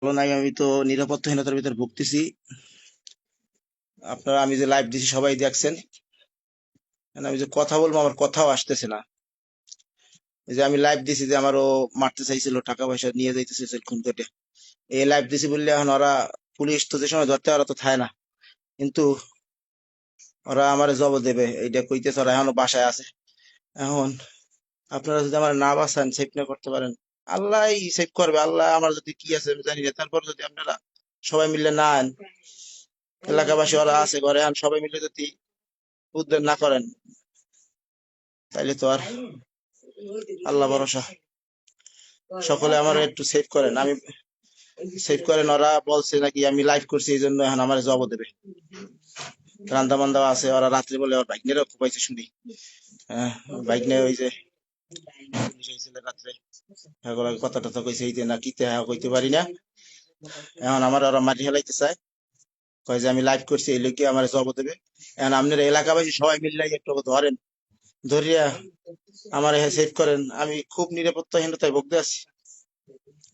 ভালো নাই, আমি তো নিরাপত্তাহীনতার ভিতর ভুগতেছি। আপনারা আমি যে লাইভ দিছি সবাই দেখছেন। আমি যে কথা বলবো আমার কথাও আসতেছে না। এই যে আমি লাইভ দিছি যে আমারও মারতে চাইছিল, টাকা পয়সা নিয়ে যাইতেছে খুন কেটে। এই লাইভ দিছি বললে এখন ওরা পুলিশ তো যে সময় ধরতে ওরা তো থায় না, কিন্তু ওরা আমারে জব দেবে এইটা কইতেছে। ওরা এখনো বাসায় আছে। এখন আপনারা যদি আমার না বাঁচান, সেভ না করতে পারেন, আল্লাহ সেভ করবে। আল্লাহ আমার যদি কি আছে আমি জানি না। তারপর যদি আপনারা সবাই মিলে না আন, এলাকাবাসী ওরা আছে ঘরে, আন সবাই মিলে যদি উদ্ধার না করেন, তাইলে তো আর আল্লাহ ভরসা। সকলে আমার একটু সেভ করেন, আমি সেভ করেন। ওরা বলছে নাকি আমি লাইভ করছি এই জন্য এখন আমার জব দেবে। রান্দা বান্দা আছে, ওরা রাত্রে বলে ওর বাইক নিয়ে খুব শুনি। হ্যাঁ, বাইক নিয়ে ওই যে পুলিশ আইছিল রাত্রে, এগুলো কথা টথা কইছে এই যে না কিতে কইতে পারি না। এখন আমার ওরা মাটি হেলাইতে চায়, কয় যে আমি লাইভ করছি এই লোকে আমার জব দেবে। এখন আপনার এলাকাবাসী সবাই মিললে একটু ধরেন, ধরিয়া আমার সেভ করেন। আমি খুব নিরাপত্তাহীনতায় ভুগতে আছি।